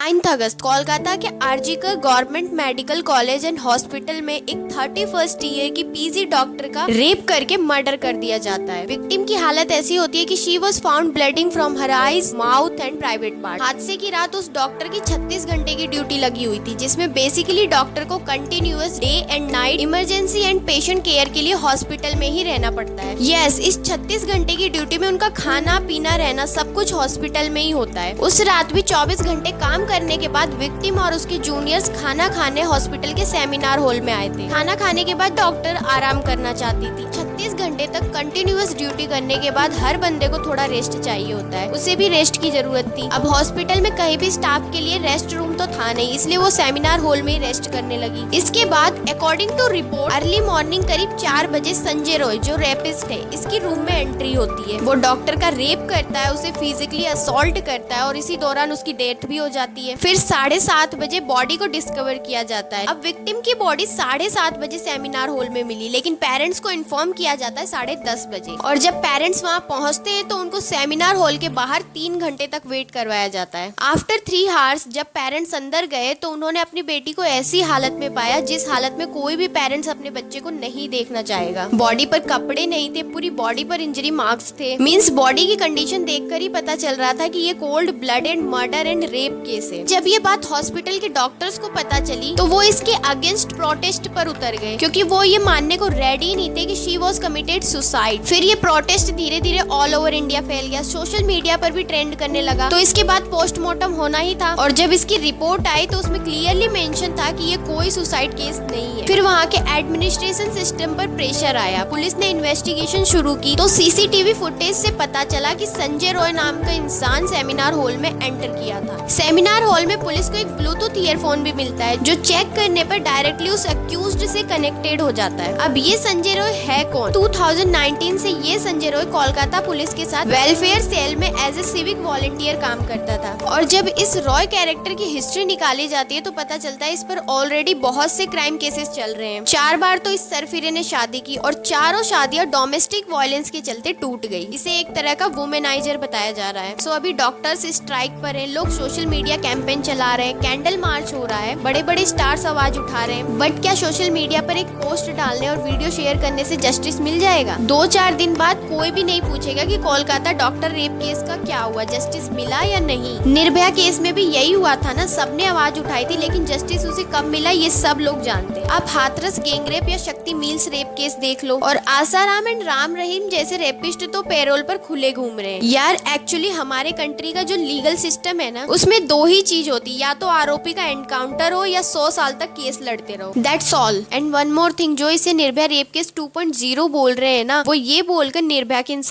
9 अगस्त कोलकाता के RG Kar government medical college and hospital में एक 31st ईयर की पीजी डॉक्टर का रेप करके मर्डर कर दिया जाता है। विक्टिम की हालत ऐसी होती है कि she was found bleeding from her eyes, mouth and private part. हादसे की रात उस डॉक्टर की 36 घंटे की ड्यूटी लगी हुई थी, जिसमें बेसिकली डॉक्टर को continuous day and night emergency and patient care के लिए हॉस्पिटल में ही रहना पड़ता है। यस, इस 36 घंटे की ड्यूटी में उनका खाना पीना रहना सब कुछ हॉस्पिटल में ही होता है। उस रात भी 24 घंटे काम करने के बाद विक्टिम और उसके जूनियर्स खाना खाने हॉस्पिटल के सेमिनार हॉल में आए थे। खाना खाने के बाद डॉक्टर आराम करना चाहती थी। 36 घंटे तक कंटिन्यूअस ड्यूटी करने के बाद हर बंदे को थोड़ा रेस्ट चाहिए होता है, उसे भी रेस्ट की जरूरत थी। अब हॉस्पिटल में कहीं भी स्टाफ के लिए रेस्ट रूम तो था नहीं, इसलिए वो सेमिनार हॉल में ही रेस्ट करने लगी। इसके बाद according to report early morning करीब 4 बजे संजय रॉय जो रेपिस्ट है इसकी रूम में एंट्री होती है। वो डॉक्टर का रेप करता है, उसे फिजिकली असॉल्ट करता है और इसी दौरान उसकी डेथ भी हो जाती है। फिर 7:30 बजे बॉडी को डिस्कवर किया जाता है। अब विक्टिम की बॉडी 7:30 बजे सेमिनार हॉल में मिली, लेकिन पेरेंट्स को इन्फॉर्म किया जाता है 10:30 बजे। और जब पेरेंट्स वहाँ पहुँचते हैं तो उनको सेमिनार हॉल के बाहर 3 घंटे तक वेट करवाया जाता है। आफ्टर 3 आवर्स जब पेरेंट्स अंदर गए तो उन्होंने अपनी बेटी को ऐसी हालत में पाया जिस हालत में कोई भी पेरेंट्स अपने बच्चे को नहीं देखना चाहेगा। बॉडी पर कपड़े नहीं थे, पूरी बॉडी पर इंजरी मार्क्स थे। मींस बॉडी की कंडीशन देखकर ही पता चल रहा था कि ये cold blood and murder and rape case है। जब ये बात हॉस्पिटल के डॉक्टर्स को पता चली तो वो इसके अगेंस्ट प्रोटेस्ट पर उतर गए, क्योंकि वो ये मानने को रेडी नहीं थे कि शी वाज कमिटेड सुसाइड। फिर ये प्रोटेस्ट धीरे धीरे ऑल ओवर इंडिया फैल गया, सोशल मीडिया पर भी ट्रेंड करने लगा। तो इसके बाद पोस्टमार्टम होना ही था और जब इसकी रिपोर्ट आई तो उसमें क्लियरली मेंशन था कि ये कोई सुसाइड केस नहीं है। फिर वहाँ के एडमिनिस्ट्रेशन सिस्टम पर प्रेशर आया, पुलिस ने इन्वेस्टिगेशन शुरू की तो सीसीटीवी फुटेज से पता चला कि संजय रॉय नाम का इंसान सेमिनार हॉल में एंटर किया था। सेमिनार हॉल में पुलिस को एक ब्लूटूथ ईयरफोन भी मिलता है जो चेक करने पर डायरेक्टली उस अक्यूज्ड से कनेक्टेड हो जाता है। अब ये संजय रॉय है कौन? 2019 से ये संजय रॉय कोलकाता पुलिस के साथ वेलफेयर सेल में एज ए सिविक वॉलंटियर काम करता था। और जब इस रॉय कैरेक्टर की हिस्ट्री निकाली जाती है तो पता चलता है इस पर ऑलरेडी बहुत से क्राइम केसेस चल रहे हैं। 4 बार तो इस सरफिरे ने शादी की और चारों शादियां डोमेस्टिक वायलेंस के चलते टूट गई। इसे एक तरह का वुमेनाइजर बताया जा रहा है। सो अभी डॉक्टर्स स्ट्राइक पर हैं, लोग सोशल मीडिया कैंपेन चला रहे हैं, कैंडल मार्च हो रहा है, बड़े बड़े स्टार्स आवाज उठा रहे हैं। बट क्या सोशल मीडिया पर एक पोस्ट डालने और वीडियो शेयर करने से जस्टिस मिल जाएगा? 2-4 दिन बाद कोई भी नहीं पूछेगा कि कोलकाता डॉक्टर रेप केस का क्या हुआ, जस्टिस मिला या नहीं। निर्भया केस में भी यही हुआ था ना, सबने आवाज उठाई थी लेकिन जस्टिस उसे कब मिला ये सब लोग जानते हैं। आप हाथरस गैंगरेप या शक्ति मिल्स रेप केस देख लो और आसाराम एंड राम रहीम जैसे रेपिस्ट तो पैरोल पर खुले घूम रहे हैं। यार एक्चुअली हमारे कंट्री का जो लीगल सिस्टम है ना, उसमें 2 ही चीज होती, या तो आरोपी का एनकाउंटर हो या 100 साल तक केस लड़ते रहो। That's all. And one more thing, जो इसे निर्भया रेप केस 2.0 बोल रहे हैं ना, वो ये बोलकर निर्भया की इंसल्ट